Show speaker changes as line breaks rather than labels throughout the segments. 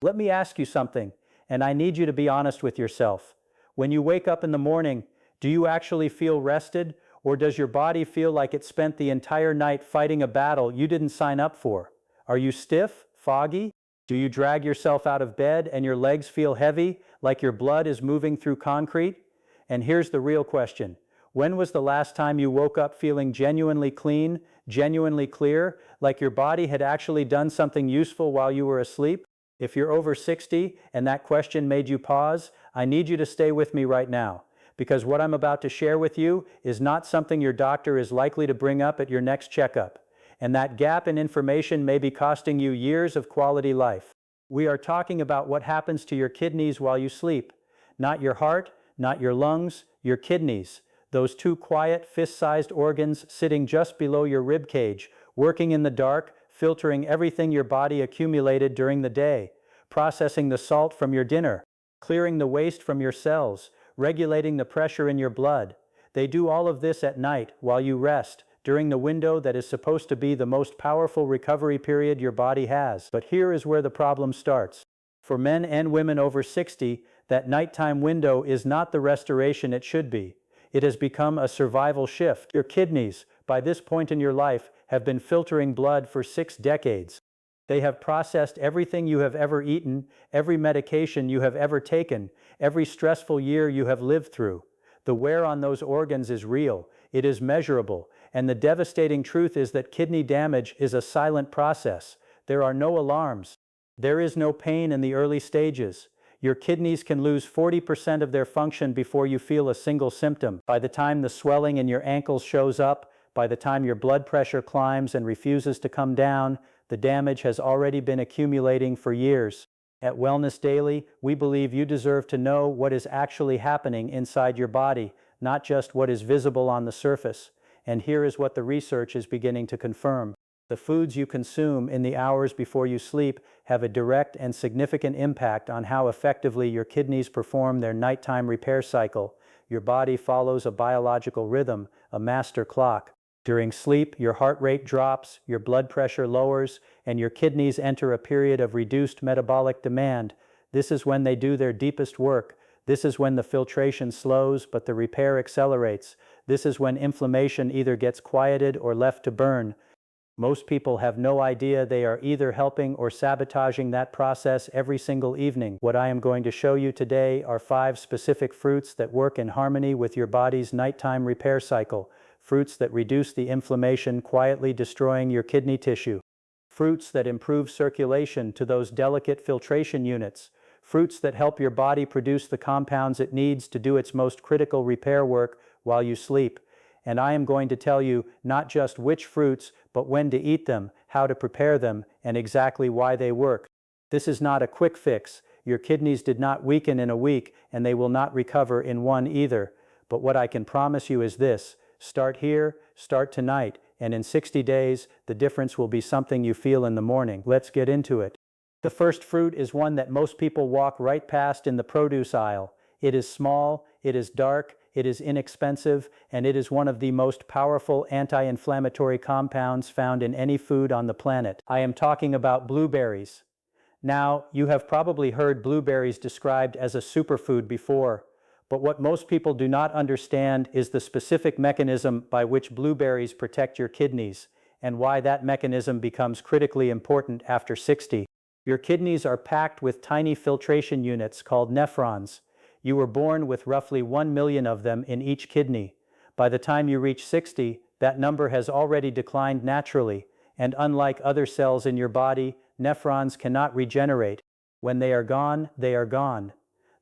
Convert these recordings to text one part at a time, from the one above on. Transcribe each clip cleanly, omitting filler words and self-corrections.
Let me ask you something, and I need you to be honest with yourself. When you wake up in the morning, do you actually feel rested, or does your body feel like it spent the entire night fighting a battle you didn't sign up for? Are you stiff, foggy? Do you drag yourself out of bed and your legs feel heavy, like your blood is moving through concrete? And here's the real question. When was the last time you woke up feeling genuinely clean, genuinely clear, like your body had actually done something useful while you were asleep? If you're over 60 and that question made you pause, I need you to stay with me right now, because what I'm about to share with you is not something your doctor is likely to bring up at your next checkup. And that gap in information may be costing you years of quality life. We are talking about what happens to your kidneys while you sleep. Not your heart, not your lungs, your kidneys. Those two quiet, fist-sized organs sitting just below your rib cage, working in the dark, filtering everything your body accumulated during the day, processing the salt from your dinner, clearing the waste from your cells, regulating the pressure in your blood. They do all of this at night while you rest, during the window that is supposed to be the most powerful recovery period your body has. But here is where the problem starts. For men and women over 60, that nighttime window is not the restoration it should be. It has become a survival shift. Your kidneys, by this point in your life, have been filtering blood for 6 decades. They have processed everything you have ever eaten, every medication you have ever taken, every stressful year you have lived through. The wear on those organs is real, it is measurable, and the devastating truth is that kidney damage is a silent process. There are no alarms. There is no pain in the early stages. Your kidneys can lose 40% of their function before you feel a single symptom. By the time the swelling in your ankles shows up, by the time your blood pressure climbs and refuses to come down, the damage has already been accumulating for years. At Wellness Daily, we believe you deserve to know what is actually happening inside your body, not just what is visible on the surface. And here is what the research is beginning to confirm. The foods you consume in the hours before you sleep have a direct and significant impact on how effectively your kidneys perform their nighttime repair cycle. Your body follows a biological rhythm, a master clock. During sleep, your heart rate drops, your blood pressure lowers, and your kidneys enter a period of reduced metabolic demand. This is when they do their deepest work. This is when the filtration slows, but the repair accelerates. This is when inflammation either gets quieted or left to burn. Most people have no idea they are either helping or sabotaging that process every single evening. What I am going to show you today are 5 specific fruits that work in harmony with your body's nighttime repair cycle. Fruits that reduce the inflammation, quietly destroying your kidney tissue. Fruits that improve circulation to those delicate filtration units. Fruits that help your body produce the compounds it needs to do its most critical repair work while you sleep. And I am going to tell you not just which fruits, but when to eat them, how to prepare them, and exactly why they work. This is not a quick fix. Your kidneys did not weaken in a week, and they will not recover in one either. But what I can promise you is this: start here, start tonight, and in 60 days, the difference will be something you feel in the morning. Let's get into it. The first fruit is one that most people walk right past in the produce aisle. It is small, it is dark, it is inexpensive, and it is one of the most powerful anti-inflammatory compounds found in any food on the planet. I am talking about blueberries. Now, you have probably heard blueberries described as a superfood before, but what most people do not understand is the specific mechanism by which blueberries protect your kidneys, and why that mechanism becomes critically important after 60. Your kidneys are packed with tiny filtration units called nephrons. You were born with roughly 1 million of them in each kidney. By the time you reach 60, that number has already declined naturally, and unlike other cells in your body, nephrons cannot regenerate. When they are gone, they are gone.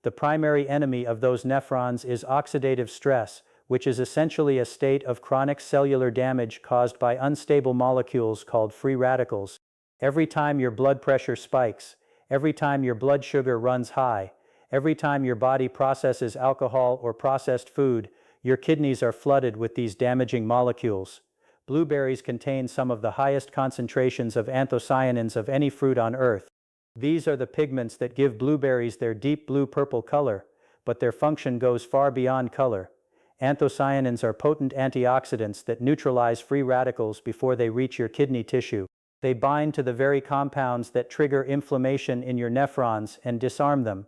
The primary enemy of those nephrons is oxidative stress, which is essentially a state of chronic cellular damage caused by unstable molecules called free radicals. Every time your blood pressure spikes, every time your blood sugar runs high, every time your body processes alcohol or processed food, your kidneys are flooded with these damaging molecules. Blueberries contain some of the highest concentrations of anthocyanins of any fruit on earth. These are the pigments that give blueberries their deep blue-purple color, but their function goes far beyond color. Anthocyanins are potent antioxidants that neutralize free radicals before they reach your kidney tissue. They bind to the very compounds that trigger inflammation in your nephrons and disarm them.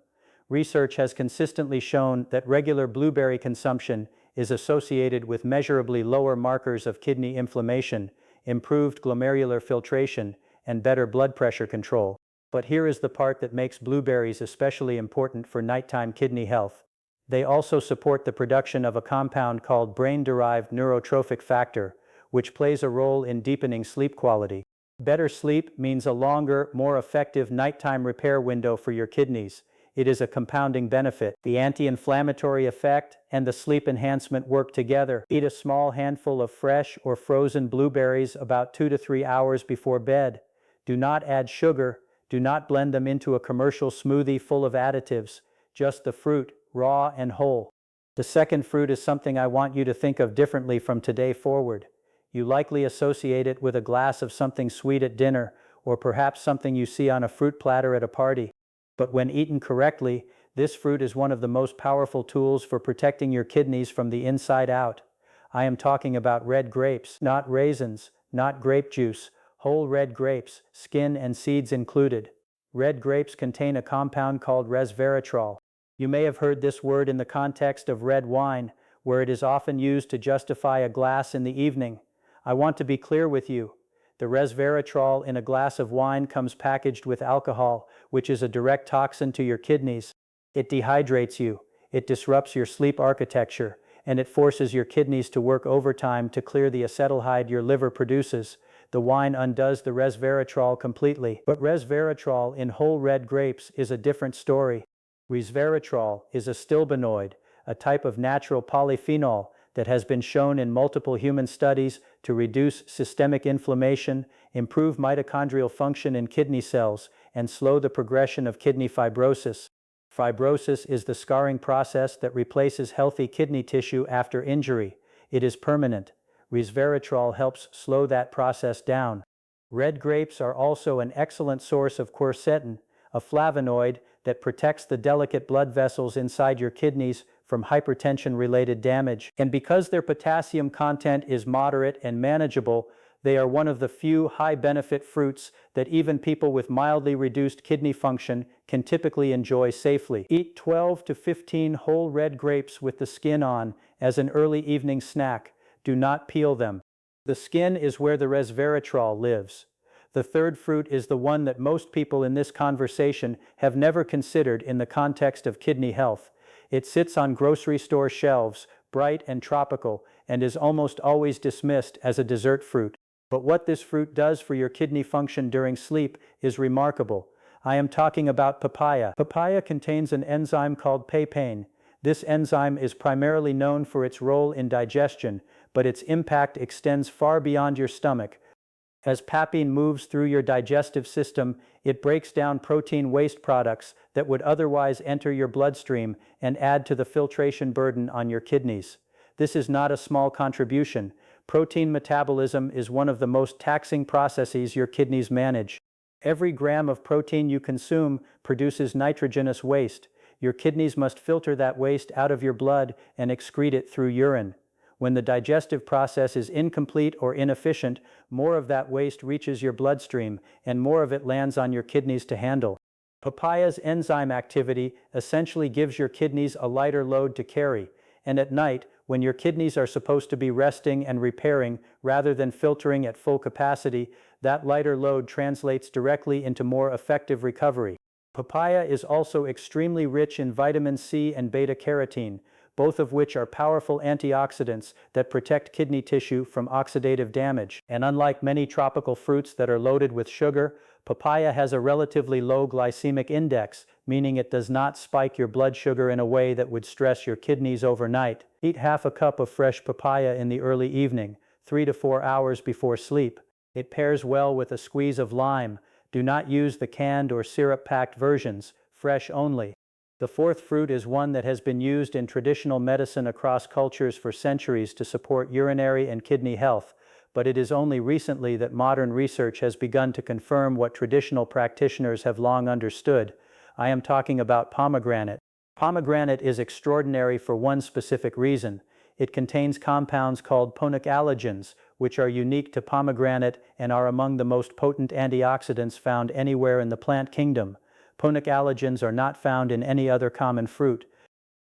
Research has consistently shown that regular blueberry consumption is associated with measurably lower markers of kidney inflammation, improved glomerular filtration, and better blood pressure control. But here is the part that makes blueberries especially important for nighttime kidney health. They also support the production of a compound called brain-derived neurotrophic factor, which plays a role in deepening sleep quality. Better sleep means a longer, more effective nighttime repair window for your kidneys. It is a compounding benefit. The anti-inflammatory effect and the sleep enhancement work together. Eat a small handful of fresh or frozen blueberries about 2 to 3 hours before bed. Do not add sugar. Do not blend them into a commercial smoothie full of additives. Just the fruit, raw and whole. The second fruit is something I want you to think of differently from today forward. You likely associate it with a glass of something sweet at dinner, or perhaps something you see on a fruit platter at a party. But when eaten correctly, this fruit is one of the most powerful tools for protecting your kidneys from the inside out. I am talking about red grapes, not raisins, not grape juice, whole red grapes, skin and seeds included. Red grapes contain a compound called resveratrol. You may have heard this word in the context of red wine, where it is often used to justify a glass in the evening. I want to be clear with you. The resveratrol in a glass of wine comes packaged with alcohol, which is a direct toxin to your kidneys. It dehydrates you, it disrupts your sleep architecture, and it forces your kidneys to work overtime to clear the acetaldehyde your liver produces. The wine undoes the resveratrol completely. But resveratrol in whole red grapes is a different story. Resveratrol is a stilbenoid, a type of natural polyphenol that has been shown in multiple human studies to reduce systemic inflammation, improve mitochondrial function in kidney cells, and slow the progression of kidney fibrosis. Fibrosis is the scarring process that replaces healthy kidney tissue after injury. It is permanent. Resveratrol helps slow that process down. Red grapes are also an excellent source of quercetin, a flavonoid that protects the delicate blood vessels inside your kidneys from hypertension-related damage. And because their potassium content is moderate and manageable, they are one of the few high-benefit fruits that even people with mildly reduced kidney function can typically enjoy safely. Eat 12 to 15 whole red grapes with the skin on as an early evening snack. Do not peel them. The skin is where the resveratrol lives. The third fruit is the one that most people in this conversation have never considered in the context of kidney health. It sits on grocery store shelves, bright and tropical, and is almost always dismissed as a dessert fruit. But what this fruit does for your kidney function during sleep is remarkable. I am talking about papaya. Papaya contains an enzyme called papain. This enzyme is primarily known for its role in digestion, but its impact extends far beyond your stomach. As papain moves through your digestive system, it breaks down protein waste products that would otherwise enter your bloodstream and add to the filtration burden on your kidneys. This is not a small contribution. Protein metabolism is one of the most taxing processes your kidneys manage. Every gram of protein you consume produces nitrogenous waste. Your kidneys must filter that waste out of your blood and excrete it through urine. When the digestive process is incomplete or inefficient, more of that waste reaches your bloodstream, and more of it lands on your kidneys to handle. Papaya's enzyme activity essentially gives your kidneys a lighter load to carry, and at night, when your kidneys are supposed to be resting and repairing rather than filtering at full capacity, that lighter load translates directly into more effective recovery. Papaya is also extremely rich in vitamin C and beta-carotene, both of which are powerful antioxidants that protect kidney tissue from oxidative damage. And unlike many tropical fruits that are loaded with sugar, papaya has a relatively low glycemic index, meaning it does not spike your blood sugar in a way that would stress your kidneys overnight. Eat half a cup of fresh papaya in the early evening, 3 to 4 hours before sleep. It pairs well with a squeeze of lime. Do not use the canned or syrup-packed versions, fresh only. The fourth fruit is one that has been used in traditional medicine across cultures for centuries to support urinary and kidney health, but it is only recently that modern research has begun to confirm what traditional practitioners have long understood. I am talking about pomegranate. Pomegranate is extraordinary for one specific reason. It contains compounds called polyallogens, which are unique to pomegranate and are among the most potent antioxidants found anywhere in the plant kingdom. Polyallogens are not found in any other common fruit,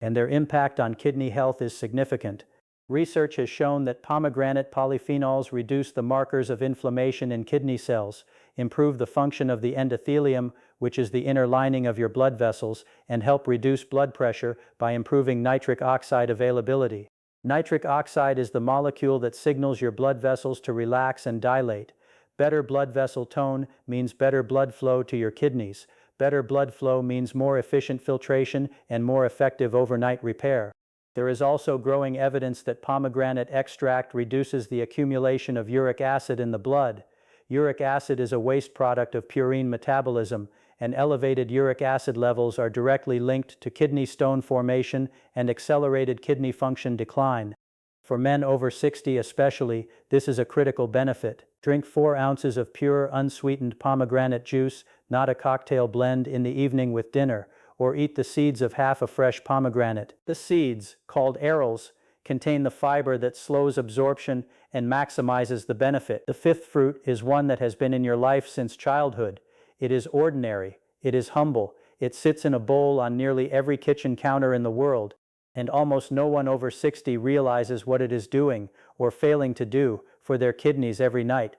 and their impact on kidney health is significant. Research has shown that pomegranate polyphenols reduce the markers of inflammation in kidney cells, improve the function of the endothelium, which is the inner lining of your blood vessels, and help reduce blood pressure by improving nitric oxide availability. Nitric oxide is the molecule that signals your blood vessels to relax and dilate. Better blood vessel tone means better blood flow to your kidneys. Better blood flow means more efficient filtration and more effective overnight repair. There is also growing evidence that pomegranate extract reduces the accumulation of uric acid in the blood. Uric acid is a waste product of purine metabolism, and elevated uric acid levels are directly linked to kidney stone formation and accelerated kidney function decline. For men over 60 especially, this is a critical benefit. Drink 4 ounces of pure, unsweetened pomegranate juice, not a cocktail blend, in the evening with dinner, or eat the seeds of half a fresh pomegranate. The seeds, called arils, contain the fiber that slows absorption and maximizes the benefit. The fifth fruit is one that has been in your life since childhood. It is ordinary, it is humble, it sits in a bowl on nearly every kitchen counter in the world, and almost no one over 60 realizes what it is doing, or failing to do, for their kidneys every night.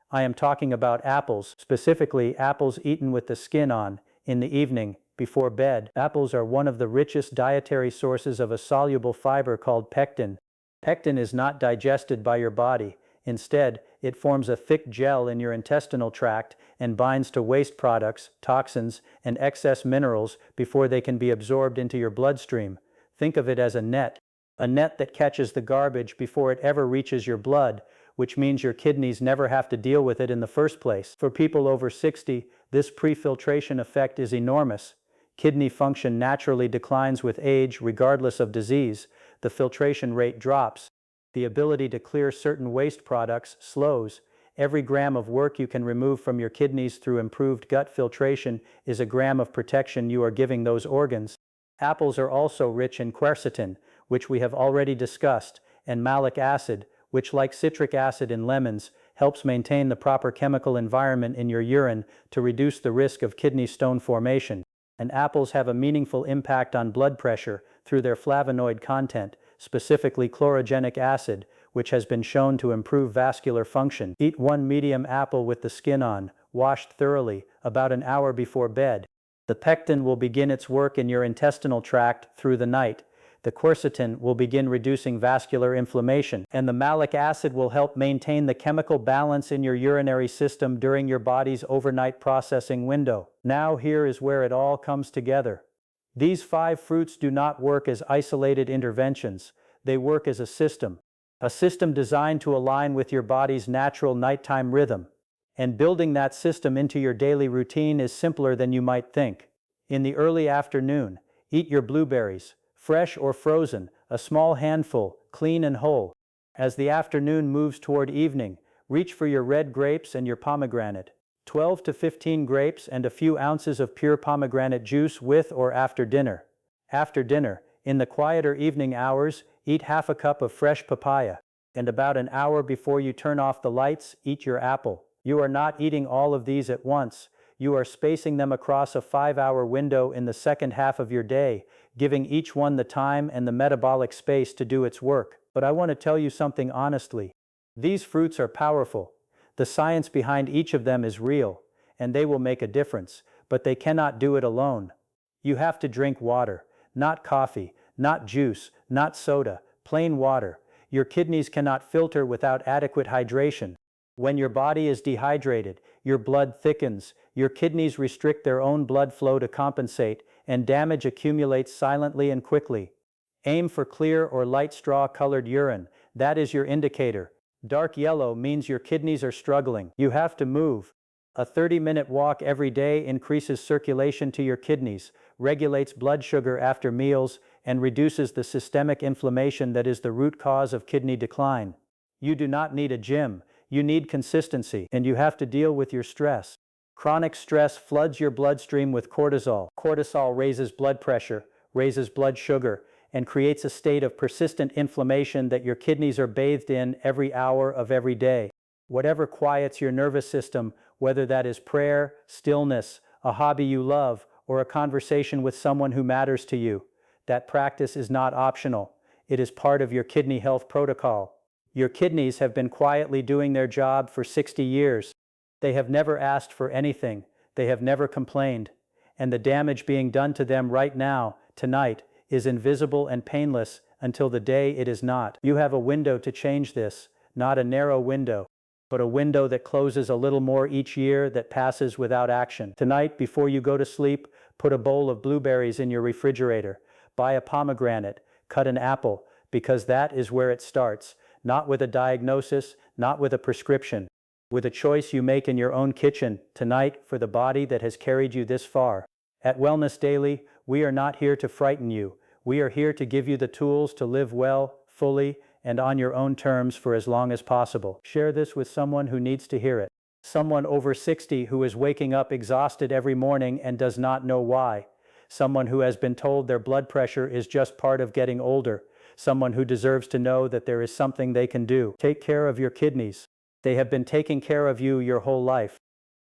I am talking about apples, specifically apples eaten with the skin on, in the evening, before bed. Apples are one of the richest dietary sources of a soluble fiber called pectin. Pectin is not digested by your body. Instead, it forms a thick gel in your intestinal tract and binds to waste products, toxins, and excess minerals before they can be absorbed into your bloodstream. Think of it as a net that catches the garbage before it ever reaches your blood, which means your kidneys never have to deal with it in the first place. For people over 60, this pre-filtration effect is enormous. Kidney function naturally declines with age regardless of disease. The filtration rate drops. The ability to clear certain waste products slows. Every gram of work you can remove from your kidneys through improved gut filtration is a gram of protection you are giving those organs. Apples are also rich in quercetin, which we have already discussed, and malic acid, which, like citric acid in lemons, helps maintain the proper chemical environment in your urine to reduce the risk of kidney stone formation. And apples have a meaningful impact on blood pressure through their flavonoid content, specifically chlorogenic acid, which has been shown to improve vascular function. Eat 1 medium apple with the skin on, washed thoroughly, about an hour before bed. The pectin will begin its work in your intestinal tract through the night. The quercetin will begin reducing vascular inflammation, and the malic acid will help maintain the chemical balance in your urinary system during your body's overnight processing window. Now here is where it all comes together. These 5 fruits do not work as isolated interventions. They work as a system designed to align with your body's natural nighttime rhythm. And building that system into your daily routine is simpler than you might think. In the early afternoon, eat your blueberries, fresh or frozen, a small handful, clean and whole. As the afternoon moves toward evening, reach for your red grapes and your pomegranate. 12 to 15 grapes and a few ounces of pure pomegranate juice with or after dinner. After dinner, in the quieter evening hours, eat half a cup of fresh papaya. And about an hour before you turn off the lights, eat your apple. You are not eating all of these at once. You are spacing them across a 5-hour window in the second half of your day, giving each one the time and the metabolic space to do its work. But I want to tell you something honestly. These fruits are powerful. The science behind each of them is real, and they will make a difference, but they cannot do it alone. You have to drink water, not coffee, not juice, not soda, plain water. Your kidneys cannot filter without adequate hydration. When your body is dehydrated, your blood thickens, your kidneys restrict their own blood flow to compensate, and damage accumulates silently and quickly. Aim for clear or light straw-colored urine. That is your indicator. Dark yellow means your kidneys are struggling. You have to move. A 30-minute walk every day increases circulation to your kidneys, regulates blood sugar after meals, and reduces the systemic inflammation that is the root cause of kidney decline. You do not need a gym. You need consistency, and you have to deal with your stress. Chronic stress floods your bloodstream with cortisol. Cortisol raises blood pressure, raises blood sugar, and creates a state of persistent inflammation that your kidneys are bathed in every hour of every day. Whatever quiets your nervous system, whether that is prayer, stillness, a hobby you love, or a conversation with someone who matters to you, that practice is not optional. It is part of your kidney health protocol. Your kidneys have been quietly doing their job for 60 years. They have never asked for anything. They have never complained. And the damage being done to them right now, tonight, is invisible and painless until the day it is not. You have a window to change this, not a narrow window, but a window that closes a little more each year, that passes without action. Tonight, before you go to sleep, put a bowl of blueberries in your refrigerator. Buy a pomegranate, cut an apple, because that is where it starts. Not with a diagnosis, not with a prescription. With a choice you make in your own kitchen, tonight, for the body that has carried you this far. At Wellness Daily, we are not here to frighten you. We are here to give you the tools to live well, fully, and on your own terms for as long as possible. Share this with someone who needs to hear it. Someone over 60 who is waking up exhausted every morning and does not know why. Someone who has been told their blood pressure is just part of getting older. Someone who deserves to know that there is something they can do. Take care of your kidneys. They have been taking care of you your whole life.